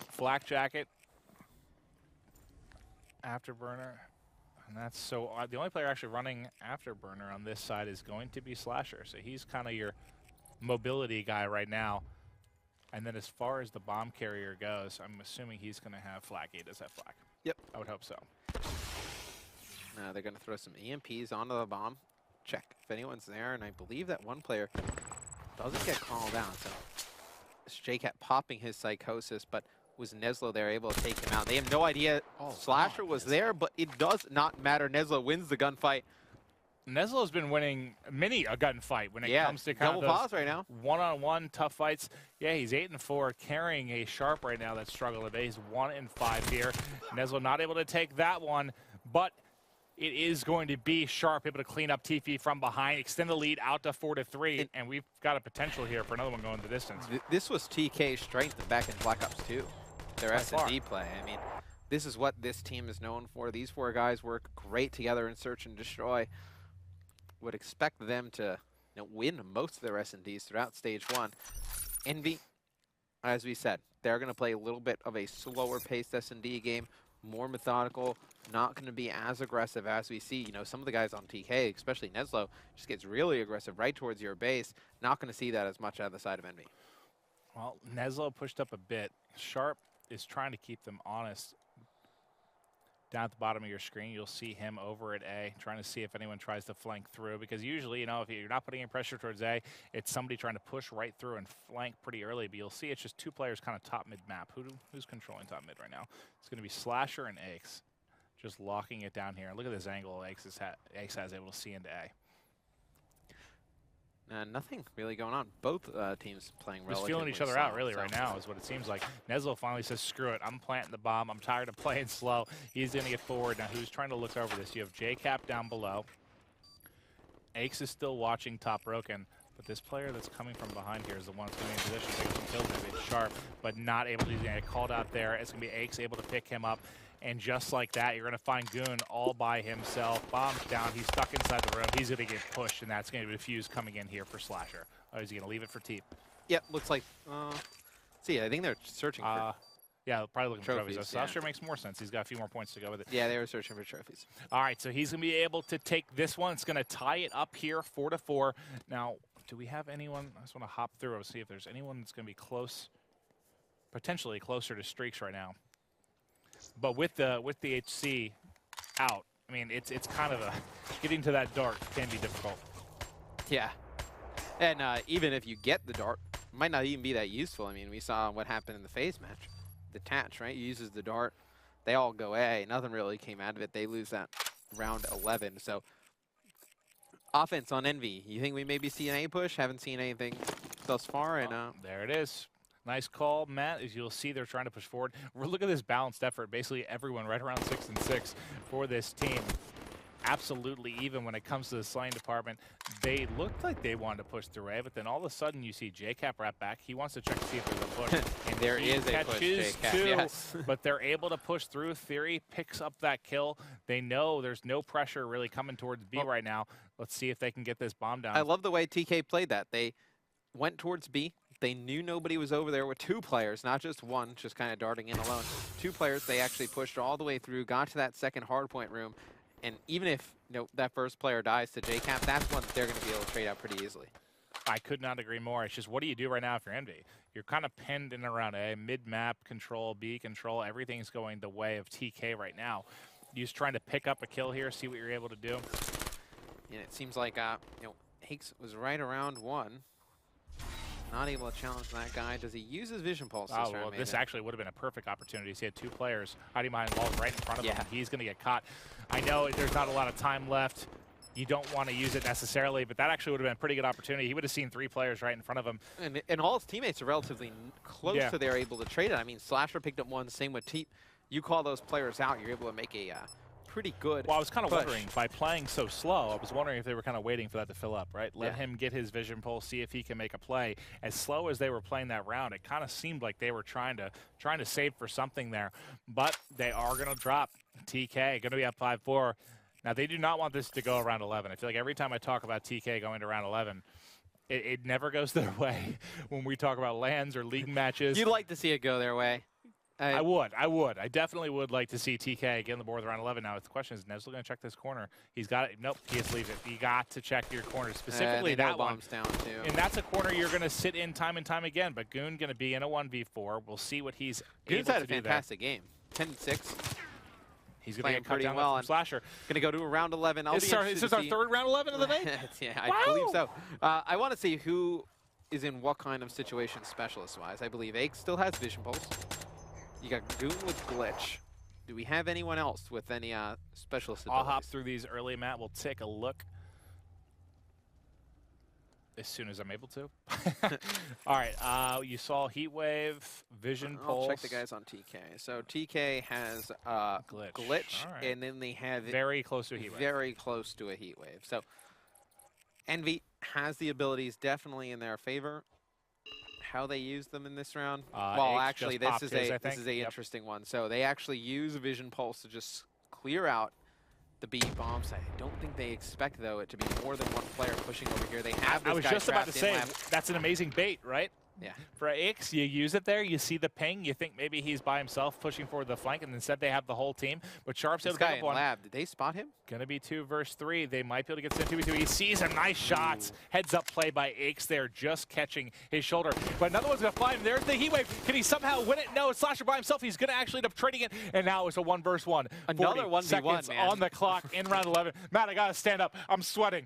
Flak Jacket, Afterburner. And that's so the only player actually running Afterburner on this side is going to be Slasher. So he's kind of your mobility guy right now. And then as far as the bomb carrier goes, I'm assuming he's going to have flak. He does have flak. Yep. I would hope so. They're going to throw some EMPs onto the bomb. Check if anyone's there. And I believe that one player doesn't get called out. So it's Jkap popping his psychosis, but was Neslo there able to take him out? They have no idea Slasher was there, but it does not matter. Neslo wins the gunfight. Neslo's been winning many a gunfight when it comes to kind of those right now. One-on-one tough fights. Yeah, he's 8-4, carrying a Sharp right now that's struggling a bit. He's 1-5 here. Neslo not able to take that one, but it is going to be Sharp able to clean up Teepee from behind, extend the lead out to 4-3, and we've got a potential here for another one going the distance. This was TK's strength back in Black Ops 2. Their S&D play. I mean, this is what this team is known for. These 4 guys work great together in Search and Destroy. Would expect them to win most of their S&Ds throughout Stage 1. Envy, as we said, they're going to play a little bit of a slower-paced S&D game, more methodical, not going to be as aggressive as we see. Some of the guys on TK, especially Neslo, just gets really aggressive right towards your base. Not going to see that as much out of the side of Envy. Well, Neslo pushed up a bit. Sharp is trying to keep them honest. Down at the bottom of your screen, you'll see him over at A, trying to see if anyone tries to flank through. Because usually, if you're not putting any pressure towards A, it's somebody trying to push right through and flank pretty early. But you'll see it's just 2 players kind of top mid map. Who's controlling top mid right now? It's going to be Slasher and Aches, just locking it down here. Look at this angle Aches has able to see into A. Nothing really going on. Both teams playing relatively just feeling each other out really right now is what it seems like. Neslo finally says, screw it. I'm planting the bomb. I'm tired of playing slow. He's going to get forward. Now, who's trying to look over this? You have Jkap down below. Aches is still watching top broken. But this player that's coming from behind here is the one that's going to be in position to get some kills. Maybe it's Sharp, but not able to. He's going to get called out there. It's going to be Aches able to pick him up. And just like that, you're going to find Goon all by himself. Bombs down. He's stuck inside the room. He's going to get pushed, and that's going to be defused coming in here for Slasher. Oh, is he going to leave it for Teep? Yep, looks like. See, I think they're searching for. Yeah, probably looking trophies, for trophies. So Slasher makes more sense. He's got a few more points to go with it. Yeah, they were searching for trophies. All right, so he's going to be able to take this one. It's going to tie it up here 4-4. Now, Do we have anyone? I just want to hop through and see if there's anyone that's going to be close, potentially closer to streaks right now. But with the HC out, I mean, it's kind of getting to that dart can be difficult. Yeah. And even if you get the dart, it might not even be that useful. I mean, we saw what happened in the phase match. Detach, right? Uses the dart. They all go A. Nothing really came out of it. They lose that round 11. So offense on Envy. You think we maybe see an A push? Haven't seen anything thus far. And there it is. Nice call, Matt. As you'll see, they're trying to push forward. Look at this balanced effort. Basically, everyone right around 6 and 6 for this team. Absolutely even when it comes to the slaying department. They looked like they wanted to push through A, but then all of a sudden you see Jkap wrap back. He wants to check to see if there's a push. And there is a push, Jkap, too, yes. But they're able to push through. Theory picks up that kill. They know there's no pressure really coming towards B right now. Let's see if they can get this bomb down. I love the way TK played that. They went towards B. They knew nobody was over there with 2 players, not just one, just kind of darting in alone. 2 players, they actually pushed all the way through, got to that second hardpoint room, and even if that first player dies to Jkap, that's when they're going to be able to trade out pretty easily. I could not agree more. It's just, what do you do right now if you're Envy? You're kind of pinned in around A, mid-map control, B control, everything's going the way of TK right now. You're just trying to pick up a kill here, see what you're able to do. And it seems like Hakes was right around 1. Not able to challenge that guy. Does he use his vision pulse? Oh, well, this actually would have been a perfect opportunity. He had 2 players hiding behind walls right in front of him. He's going to get caught. I know there's not a lot of time left. You don't want to use it necessarily, but that actually would have been a pretty good opportunity. He would have seen 3 players right in front of him. And all his teammates are relatively close to they're able to trade it. I mean, Slasher picked up 1, same with Teep. You call those players out, you're able to make a pretty good Well, I was kind of wondering, by playing so slow, I was wondering if they were kind of waiting for that to fill up, right? Let him get his vision pulse, see if he can make a play. As slow as they were playing that round, it kind of seemed like they were trying to save for something there. But they are going to drop. TK going to be up 5-4. Now, they do not want this to go around 11. I feel like every time I talk about TK going to round 11, it never goes their way when we talk about LANs or league matches. You'd like to see it go their way. I would. I definitely would like to see TK get on the board around 11 now. The question is, Neslo going to check this corner? He's got it. Nope, he just leaves it. You got to check your corner, specifically that one. Down too. And that's a corner you're going to sit in time and time again. But Goon going to be in a 1v4. We'll see what he's able to do there. Goon's had a fantastic game. 10-6. He's going to get cut down well from Slasher. Going to go to a round 11. Is this our 3rd round 11 of the night? Yeah, I believe so. I want to see who is in what kind of situation specialist-wise. I believe Ake still has vision pulse. You got Goon with glitch. Do we have anyone else with any specialist abilities? I'll hop through these early, Matt. We'll take a look as soon as I'm able to. All right, you saw Heat Wave, Vision Pulse. I'll check the guys on TK. So TK has glitch right. And then they have very close to a Heat Wave. Very close to a Heat Wave. So Envy has the abilities definitely in their favor. How they use them in this round? Well, actually, this is a interesting one. So they actually use a Vision Pulse to just clear out the B bomb site. I don't think they expect, though, it to be more than 1 player pushing over here. They have this I was guy just about to say, lab. That's an amazing bait, right? Yeah. For Ix, you use it there, you see the ping, you think maybe he's by himself pushing for the flank, and instead they have the whole team. But Sharp's able to pick up one. Lab, did they spot him? Gonna be 2 versus 3. They might be able to get to 2v2. He sees him. Nice shots. Heads up play by Ix there, just catching his shoulder. But another one's gonna fly him. There's the Heat Wave. Can he somehow win it? No, it's Slasher by himself. He's gonna actually end up trading it. And now it's a 1 versus 1. Another 1v1, man. On the clock in round 11. Matt, I gotta stand up. I'm sweating.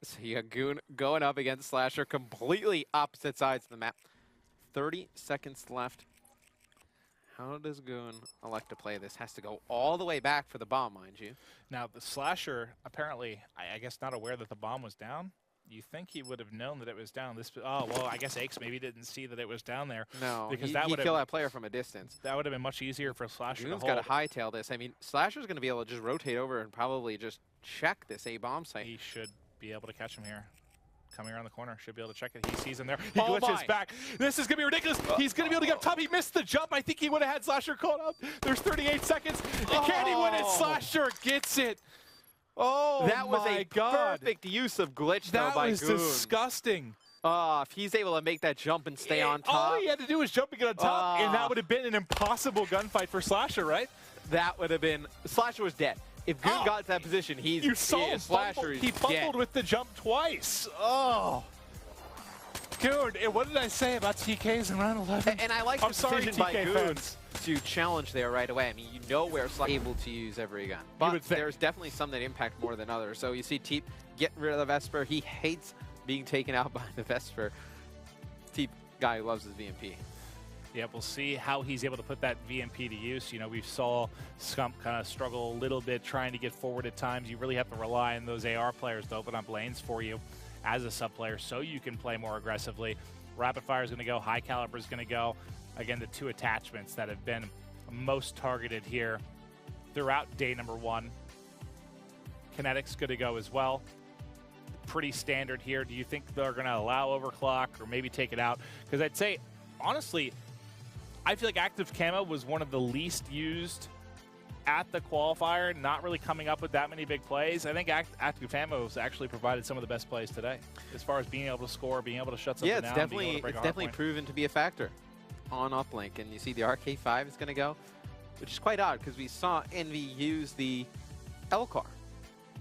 So you got Goon going up against Slasher, completely opposite sides of the map. 30 seconds left. How does Goon elect to play this? Has to go all the way back for the bomb, mind you. Now, the Slasher, apparently, I guess not aware that the bomb was down. You think he would have known that it was down. Oh, well, I guess Aches maybe didn't see that it was down there. No, because he kill that player from a distance. That would have been much easier for Slasher Goon's to hold. Got to hightail this. I mean, Slasher's going to be able to just rotate over and probably just check this A-bomb site. He should be able to catch him here. Coming around the corner, should be able to check it. He sees him there. He glitches back. This is going to be ridiculous. He's going to be able to get up top. He missed the jump. I think he would have had Slasher caught up. There's 38 seconds. Can he win it? Slasher gets it. Oh, that was a perfect use of glitch, though, by Goon. That was disgusting. If he's able to make that jump and stay on top. All he had to do was jump and get on top, and that would have been an impossible gunfight for Slasher, right? That would have been... Slasher was dead. if Goon got to that position, you saw him Slasher. He fumbled with the jump twice. Oh. Goon, what did I say about TKs in round 11? And I like the decision by Goon to challenge there right away. I mean, you know where Slash is able to use every gun. But there's definitely some that impact more than others. So you see Teep get rid of the Vesper. He hates being taken out by the Vesper. Teep, guy who loves his VMP. Yeah, we'll see how he's able to put that VMP to use. You know, we saw Scump kind of struggle a little bit trying to get forward at times. You really have to rely on those AR players to open up lanes for you as a sub player so you can play more aggressively. Rapid Fire is going to go. High Caliber is going to go. Again, the two attachments that have been most targeted here throughout day number 1. Kinetic's going to go as well. Pretty standard here. Do you think they're going to allow overclock or maybe take it out? Because I'd say, honestly, I feel like Active Camo was one of the least used at the qualifier, not really coming up with that many big plays. I think Active Camo has actually provided some of the best plays today as far as being able to score, being able to shut something down. Yeah, it's definitely proven to be a factor on uplink. And you see the RK5 is going to go, which is quite odd because we saw Envy use the L car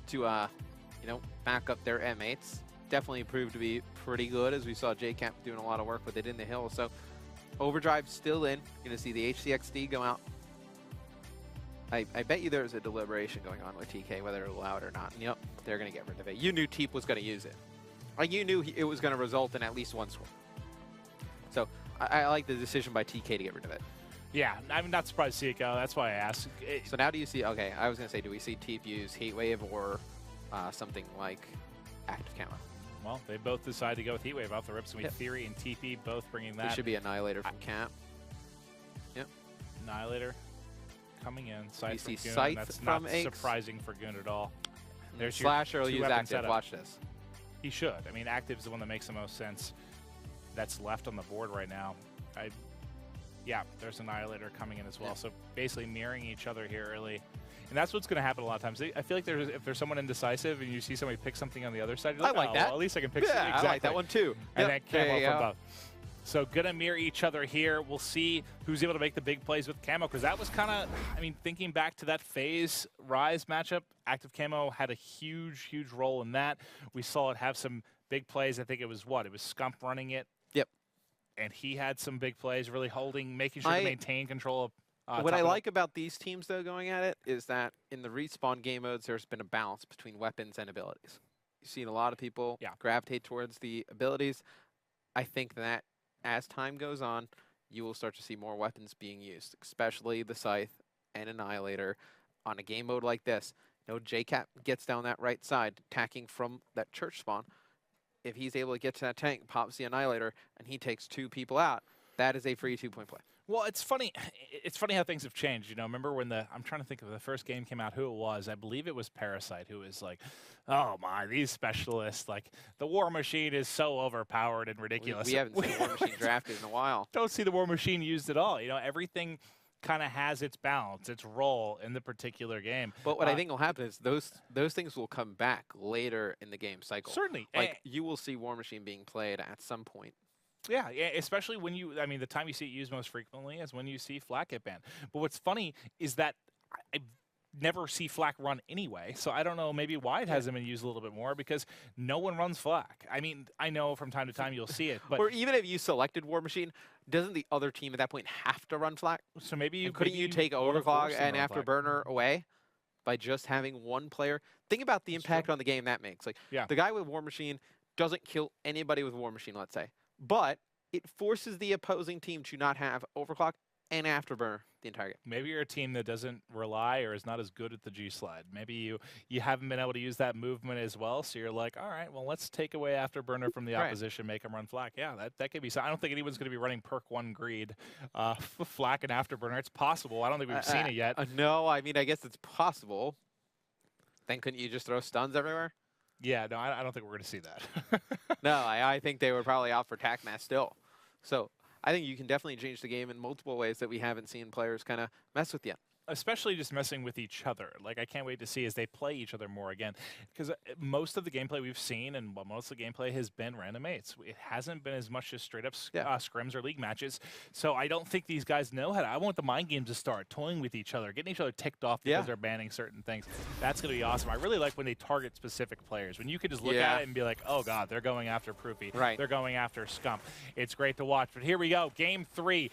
to, you know, back up their M8s. Definitely proved to be pretty good as we saw Jkap doing a lot of work with it in the hill. So Overdrive still in. You're going to see the HCXD go out. I bet you there's a deliberation going on with TK, whether to allow it or not. And yep, they're going to get rid of it. You knew Teep was going to use it. Like, you knew it was going to result in at least one score. So I like the decision by TK to get rid of it. Yeah, I'm not surprised to see it go. That's why I asked. So now do you see, okay, I was going to say, do we see Teep use Heatwave or something like Active Camo? Well, they both decided to go with Heatwave off the rips. We Theory and Teepee both bringing that. It should be Annihilator from Cap. Yep. Annihilator coming in. You see Goon. Scythe That's from not Aches. surprising for Goon at all. There's Slasher your will use Active. Setup. Watch this. He should. I mean, Active is the one that makes the most sense. That's left on the board right now. Yeah, there's Annihilator coming in as well. So basically mirroring each other here early. And that's what's going to happen a lot of times. I feel like if there's someone indecisive and you see somebody pick something on the other side, you're like, I like that. Well, at least I can pick something. Exactly. I like that one too. And then Camo from both. So going to mirror each other here. We'll see who's able to make the big plays with Camo, because that was kind of, I mean, thinking back to that FaZe Rise matchup, Active Camo had a huge, huge role in that. We saw it have some big plays. I think it was what? It was Scump running it. Yep. And he had some big plays, really holding, making sure to maintain control of what I like about these teams, though, going at it, is that in the respawn game modes, there's been a balance between weapons and abilities. You've seen a lot of people gravitate towards the abilities. I think that as time goes on, you will start to see more weapons being used, especially the Scythe and Annihilator on a game mode like this. You know, Jkap gets down that right side, attacking from that church spawn. If he's able to get to that tank, pops the Annihilator, and he takes 2 people out, that is a free 2-point play. Well, it's funny. It's funny how things have changed. You know, remember when I'm trying to think of the first game came out, who it was. I believe it was Parasite, who was like, oh my, these specialists, like the War Machine is so overpowered and ridiculous. We haven't seen War Machine drafted in a while. Don't see the War Machine used at all. You know, everything kind of has its balance, its role in the particular game. But what I think will happen is those things will come back later in the game cycle. Certainly. Like, you will see War Machine being played at some point. Yeah, especially when I mean, the time you see it used most frequently is when you see Flak get banned. But what's funny is that I never see Flak run anyway, so I don't know maybe why it hasn't been used a little bit more, because no one runs Flak. I mean, I know from time to time you'll see it, but... Or even if you selected War Machine, doesn't the other team at that point have to run Flak? So maybe couldn't you take Overclock and Afterburner away by just having one player? Think about the impact on the game that makes. Like, the guy with War Machine doesn't kill anybody with War Machine, let's say. But it forces the opposing team to not have Overclock and Afterburner the entire game. Maybe you're a team that doesn't rely or is not as good at the G-Slide. Maybe you haven't been able to use that movement as well, so you're like, all right, well, let's take away Afterburner from the opposition, make them run Flak. Yeah, that could be so. I don't think anyone's going to be running Perk 1 Greed, Flak and Afterburner. It's possible. I don't think we've seen it yet. No, I mean, I guess it's possible. Then couldn't you just throw stuns everywhere? Yeah, no, I don't think we're going to see that. No, I think they were probably out for TACMAS still. So I think you can definitely change the game in multiple ways that we haven't seen players kind of mess with yet. especially just messing with each other. Like, I can't wait to see as they play each other more again, because most of the gameplay we've seen and most of the gameplay has been random mates. It hasn't been as much as straight up scrims or league matches. So I don't think these guys know how to. I want the mind games to start, toying with each other, getting each other ticked off because they're banning certain things. That's going to be awesome. I really like when they target specific players. When you can just look at it and be like, oh god, they're going after Proofy. Right. They're going after Scump. It's great to watch. But here we go. Game 3.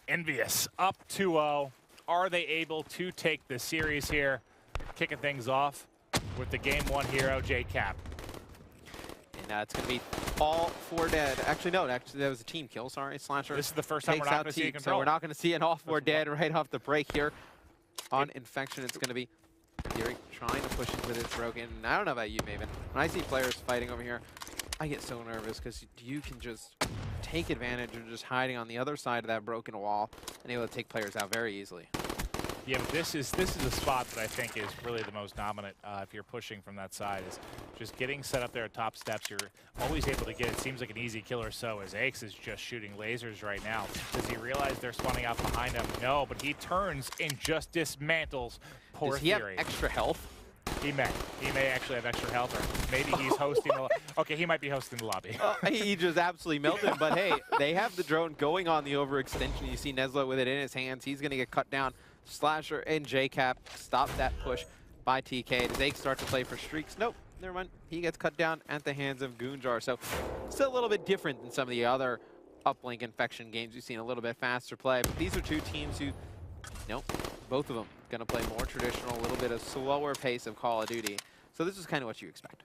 Envious up 2-0. Are they able to take the series here? Kicking things off with the Game 1 hero, Jkap. And it's going to be all 4 dead. Actually, no, that was a team kill. Sorry, Slasher. This is the first time we're not going to see control. So we're not going to see an all 4 dead right off the break here. On Infection, it's going to be Fury trying to push into this broken. I don't know about you, Maven. When I see players fighting over here, I get so nervous because you can just take advantage of just hiding on the other side of that broken wall and able to take players out very easily. Yeah, but this is a spot that I think is really the most dominant if you're pushing from that side, is just getting set up there at top steps. You're always able to get, it seems like an easy kill or so, as Aches is just shooting lasers right now. Does he realize they're spawning out behind him? No, but he turns and just dismantles poor Does he have Theory. extra health? He may actually have extra health, or maybe he's hosting the okay, he might be hosting the lobby. He just absolutely melted, but hey, they have the drone going on the overextension. You see Neslo with it in his hands. He's going to get cut down. Slasher and Jkap stop that push by TK. Does Ake start to play for streaks? Nope, never mind. He gets cut down at the hands of Goonjar. So still a little bit different than some of the other uplink Infection games. We've seen a little bit faster play, but these are two teams who, both of them going to play more traditional, a little bit of slower pace of Call of Duty. So this is kind of what you expect.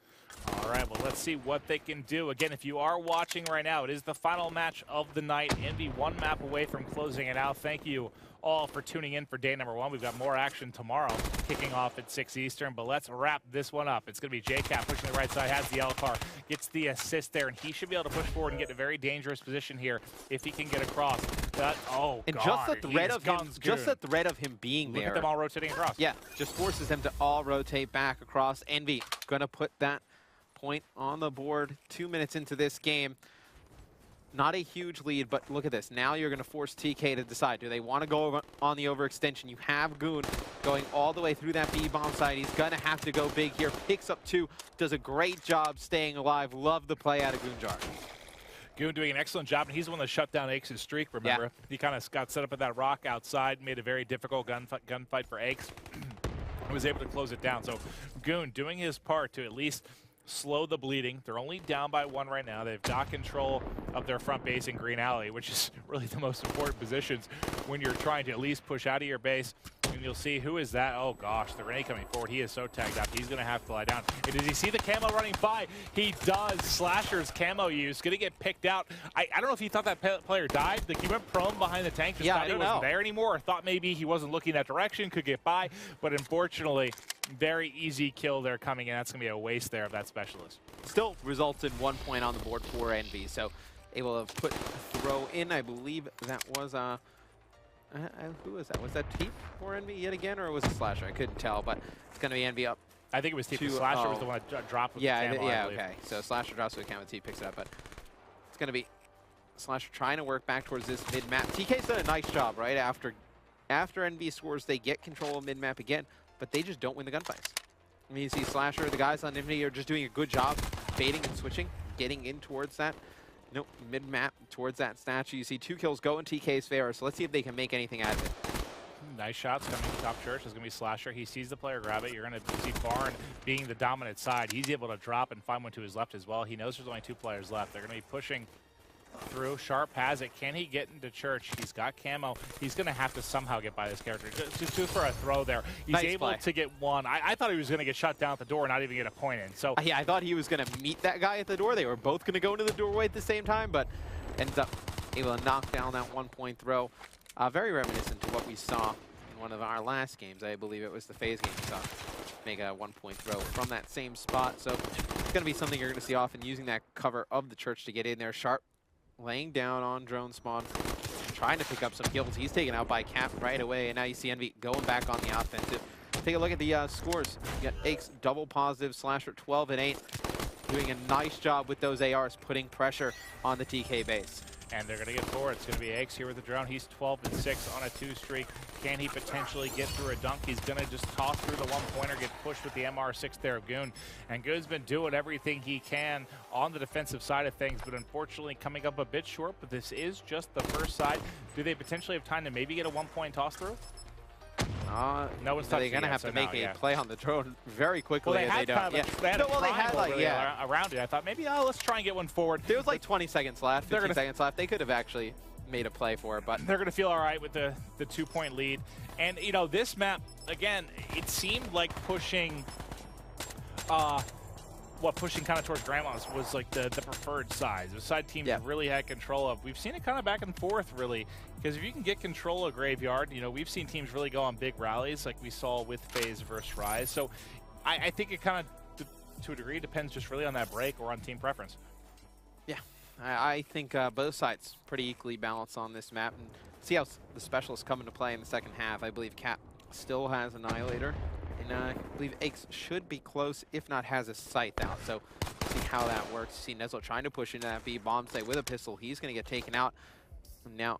All right, well, let's see what they can do. Again, if you are watching right now, it is the final match of the night. Envy 1 map away from closing it out. Thank you all for tuning in for day number 1. We've got more action tomorrow, kicking off at 6 Eastern, but let's wrap this one up. It's going to be Jkap pushing the right side, has the L car, gets the assist there, and he should be able to push forward and get in a very dangerous position here if he can get across. And just the threat of him being there. Look at them all rotating across. Yeah, just forces them to all rotate back across. Envy going to put that point on the board 2 minutes into this game. Not a huge lead, but look at this. Now you're going to force TK to decide. Do they want to go over on the overextension? You have Goon going all the way through that B-bomb side. He's going to have to go big here. Picks up 2. Does a great job staying alive. Love the play out of Goonjar. Goon doing an excellent job, and he's the one that shut down Aches' streak, remember? Yeah. He kind of got set up at that rock outside, made a very difficult gunfight for Aches. He was able to close it down. So Goon doing his part to at least slow the bleeding. They're only down by 1 right now. They've got control of their front base in Green Alley, which is really the most important positions when you're trying to at least push out of your base. And you'll see, who is that? Oh gosh, the Renee coming forward. He is so tagged up. He's going to have to lie down. And does he see the camo running by? He does. Slasher's camo use. Going to get picked out. I don't know if he thought that player died. Like, he went prone behind the tank. Just thought he wasn't there anymore. Or thought maybe he wasn't looking that direction. Could get by. But unfortunately, very easy kill there coming in. That's going to be a waste there of that specialist. Still results in 1 point on the board for Envy. So able to put a throw in. I believe that was who was that? Was that Teepee for Envy yet again, or was it Slasher? I couldn't tell, but it's going to be Envy up. I think it was Teepee. Slasher was the one that dropped with the camo, okay. So Slasher drops with the camo, Teepee picks it up, but it's going to be Slasher trying to work back towards this mid-map. TK's done a nice job, right? After Envy scores, they get control of mid-map again, but they just don't win the gunfights. I mean, you see Slasher, the guys on Envy are just doing a good job baiting and switching, getting in towards that. Mid-map towards that statue. You see 2 kills go in TK's favor, so let's see if they can make anything out of it. Nice shots coming from top church. It's going to be Slasher. He sees the player grab it. You're going to see Barn being the dominant side. He's able to drop and find one to his left as well. He knows there's only 2 players left. They're going to be pushing through. Sharp has it. Can he get into church? He's got camo. He's going to have to somehow get by this character. Just for a throw there. He's nice able play. To get 1. I thought he was going to get shut down at the door and not even get a point in. So yeah, I thought he was going to meet that guy at the door. They were both going to go into the doorway at the same time, but ends up able to knock down that 1-point throw. Very reminiscent to what we saw in one of our last games. I believe it was the FaZe game we saw. Make a 1-point throw from that same spot. So it's going to be something you're going to see often, using that cover of the church to get in there. Sharp laying down on drone spawn, trying to pick up some kills. He's taken out by Cap right away, and now you see Envy going back on the offensive. Take a look at the scores. You got Aches double positive, Slasher 12 and 8, doing a nice job with those ARs, putting pressure on the TK base. And they're going to get forward. It's going to be Eggs here with the drone. He's 12-6 on a 2 streak. Can he potentially get through a dunk? He's going to just toss through the 1-pointer, get pushed with the MR6 there of Goon. And Goon's been doing everything he can on the defensive side of things, but unfortunately coming up a bit short. But this is just the first side. Do they potentially have time to maybe get a 1-point toss through? No one's they're going to have to make a play on the drone very quickly. Well, they had don't. They had like around it. I thought maybe let's try and get one forward. There was like 20 seconds left, 15 seconds left. They could have actually made a play for it, but they're going to feel all right with the 2-point lead. And you know, this map again, it seemed like pushing pushing kind of towards Grandma's was like the preferred side. The side teams really had control of. We've seen it kind of back and forth, really, because if you can get control of Graveyard, you know, we've seen teams really go on big rallies like we saw with FaZe versus Rise. So I think it kind of, to a degree, depends just really on that break or on team preference. Yeah, I think both sides pretty equally balanced on this map. And see how the specialists come into play in the second half. I believe Cap still has Annihilator. And I believe Aches should be close, if not has a sight out. So see how that works. See Neslo trying to push into that B bomb site with a pistol. He's going to get taken out. Now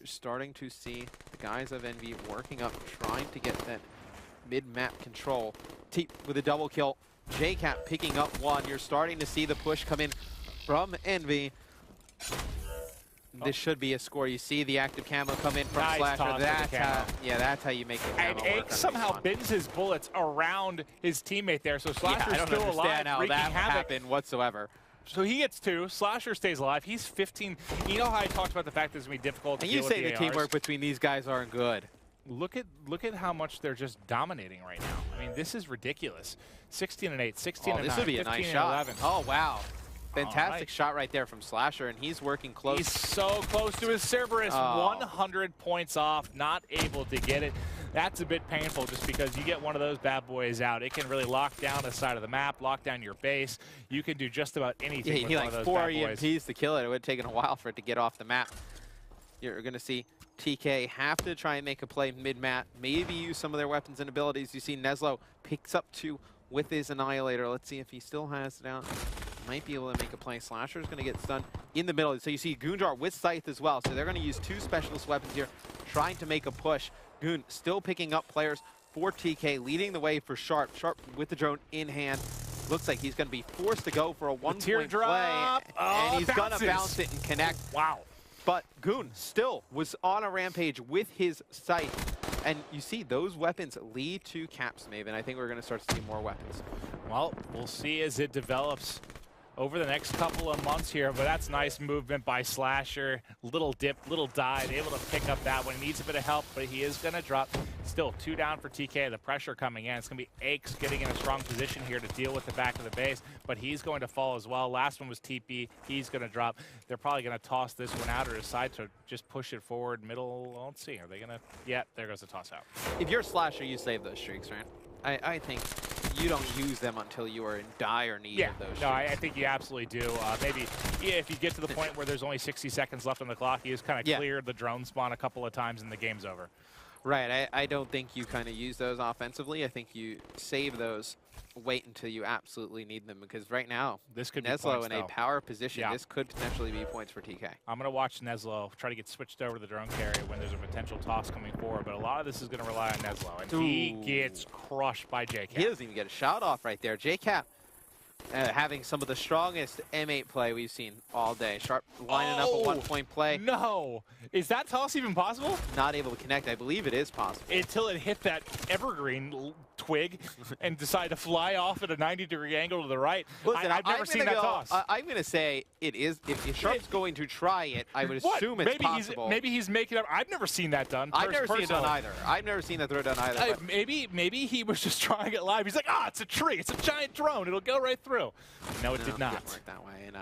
you're starting to see the guys of Envy working up, trying to get that mid-map control. Teep with a double kill. Jkap picking up one. You're starting to see the push come in from Envy. This should be a score. You see the active camo come in from Slasher. That's how you make the camo. And Egg somehow bends his bullets around his teammate there, so Slasher's still alive. I don't understand how that happened whatsoever. So he gets 2. Slasher stays alive. He's 15. You know how I talked about the fact that it's going to be difficult to deal with the ARs? And you say the teamwork between these guys aren't good. Look at how much they're just dominating right now. I mean, this is ridiculous. 16-8, 16-9, this would be a nice shot. Oh, wow. Fantastic shot right there from Slasher, and he's working close. He's so close to his Cerberus. 100 points off, not able to get it. That's a bit painful just because you get one of those bad boys out. It can really lock down the side of the map, lock down your base. You can do just about anything with one of those bad boys. 4 EMPs to kill it. It would have taken a while for it to get off the map. You're going to see TK have to try and make a play mid-map, maybe use some of their weapons and abilities. You see Neslo picks up 2 with his Annihilator. Let's see if he still has it out. Might be able to make a play. Slasher's going to get stunned in the middle. So you see Goonjar with Scythe as well. So they're going to use 2 specialist weapons here, trying to make a push. Goon still picking up players for TK, leading the way for Sharp. Sharp with the drone in hand. Looks like he's going to be forced to go for a 1-point play. And he's going to bounce it and connect. Wow. But Goon still was on a rampage with his Scythe. And you see those weapons lead to caps, Maven. I think we're going to start to see more weapons. Well, we'll see as it develops over the next couple of months here, but that's nice movement by Slasher. Little dip, little dive, able to pick up that one. He needs a bit of help, but he is going to drop. Still 2 down for TK. The pressure coming in. It's going to be Aches getting in a strong position here to deal with the back of the base, but he's going to fall as well. Last one was Teepee. He's going to drop. They're probably going to toss this one out or decide to just push it forward middle. Let's see. Are they going to? Yeah, there goes the toss out. If you're Slasher, you save those streaks, right? I think you don't use them until you are in dire need of those streaks. No, I think you absolutely do. Maybe if you get to the point where there's only 60 seconds left on the clock, you just kind of clear the drone spawn a couple of times and the game's over. Right. I don't think you kind of use those offensively. I think you save those, wait until you absolutely need them, because right now, this could be Neslo points, in a power position. This could potentially be points for TK. I'm going to watch Neslo try to get switched over to the drone carrier when there's a potential toss coming forward, but a lot of this is going to rely on Neslo, and he gets crushed by Jkap. He doesn't even get a shot off right there. Jkap having some of the strongest M8 play we've seen all day. Sharp lining up a 1-point play. No! Is that toss even possible? Not able to connect. I believe it is possible. Until it hit that evergreen twig and decided to fly off at a 90-degree angle to the right. Listen, I've never seen that toss. I'm going to say it is. If Sharp's going to try it, I would assume it's possible. Maybe he's making up. I've never seen that done. I've never seen it done either. I've never seen that throw done either. Maybe he was just trying it live. He's like, it's a tree. It's a giant drone. It'll go right through. No, it did not. It didn't work that way. And,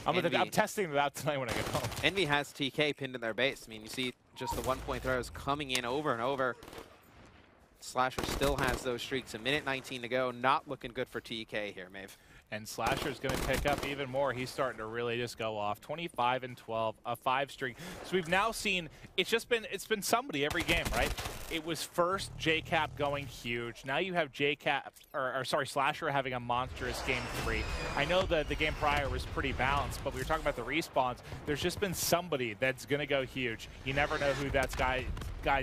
I'm testing it out tonight when I get home. Envy has TK pinned in their base. I mean, you see just the 1-point throws coming in over and over. Slasher still has those streaks. A minute 19 to go. Not looking good for TK here, Maeve. And Slasher's going to pick up even more. He's starting to really just go off. 25 and 12, a 5 streak. So we've now seen it's been somebody every game, right? It was first Jkap going huge. Now you have Jkap, or sorry, Slasher having a monstrous game 3. I know that the game prior was pretty balanced, but we were talking about the respawns. There's just been somebody that's going to go huge. You never know who that guy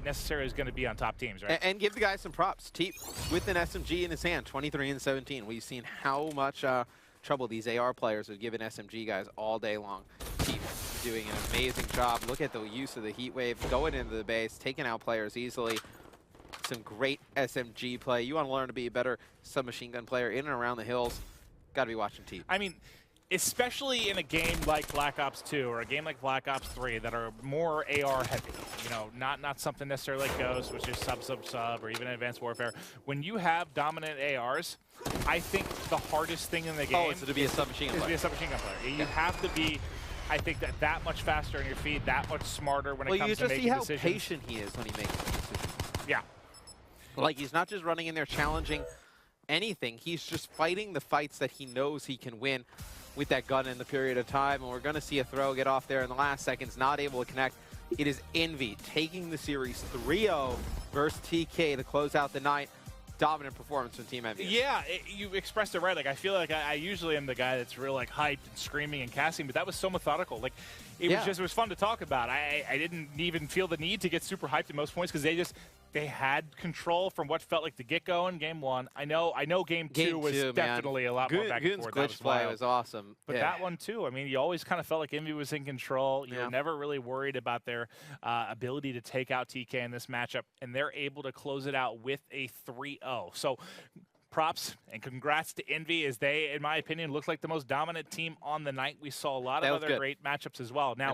necessarily is going to be on top teams, right? And give the guy some props. Teep with an SMG in his hand, 23 and 17. We've seen how much trouble these AR players have given SMG guys all day long. Teep doing an amazing job. Look at the use of the heat wave, going into the base, taking out players easily. Some great SMG play. You want to learn to be a better submachine gun player in and around the hills, got to be watching Teep. I mean, especially in a game like Black Ops 2 or a game like Black Ops 3 that are more AR heavy, you know, not something necessarily like Ghost, which is sub, or even Advanced Warfare. When you have dominant ARs, I think the hardest thing in the game is to be a submachine gun player. To be a submachine gun player. You have to be, I think, that much faster on your feet, that much smarter when it comes to making decisions. You just see how patient he is when he makes decisions. Yeah. Like, he's not just running in there challenging anything. He's just fighting the fights that he knows he can win with that gun in the period of time. And we're going to see a throw get off there in the last seconds, not able to connect. It is Envy taking the series 3-0 versus TK to close out the night. Dominant performance from Team Envy. Yeah, you expressed it right. Like, I feel like I usually am the guy that's real like hyped and screaming and casting, but that was so methodical. Like, it was fun to talk about. I didn't even feel the need to get super hyped at most points because they had control from what felt like the get-go in Game 1. I know Game 2 was definitely a lot more back and forth. Glitch play was awesome. But that one, too, I mean, you always kind of felt like Envy was in control. You were never really worried about their ability to take out TK in this matchup, and they're able to close it out with a 3-0. So props and congrats to Envy, as they, in my opinion, looked like the most dominant team on the night. We saw a lot of other great matchups as well. Now,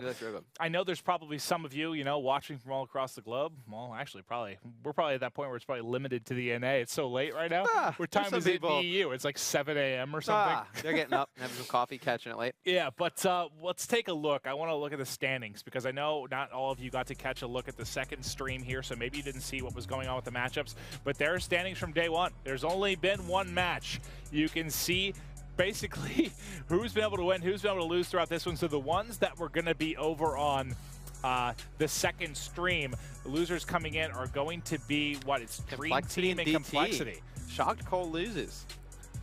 I know there's probably some of you, watching from all across the globe. Well, actually, we're probably at that point where it's probably limited to the NA. It's so late right now. What time is it in the EU? It's like 7 a.m. or something. They're getting up, having some coffee, catching it late. Yeah, but let's take a look. I want to look at the standings because I know not all of you got to catch a look at the second stream here, so maybe you didn't see what was going on with the matchups. But there are standings from day one. There's only been one match. You can see basically who's been able to win, who's been able to lose throughout this one. So the ones that were going to be over on the second stream, the losers coming in are going to be it's Dream Team and Complexity. Shocked Cole loses.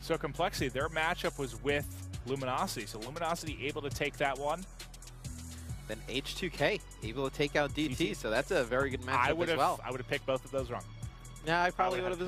So Complexity, their matchup was with Luminosity. So Luminosity able to take that one. Then H2K able to take out DT. So that's a very good matchup as well. I would have picked both of those wrong. Yeah, I probably would have as well.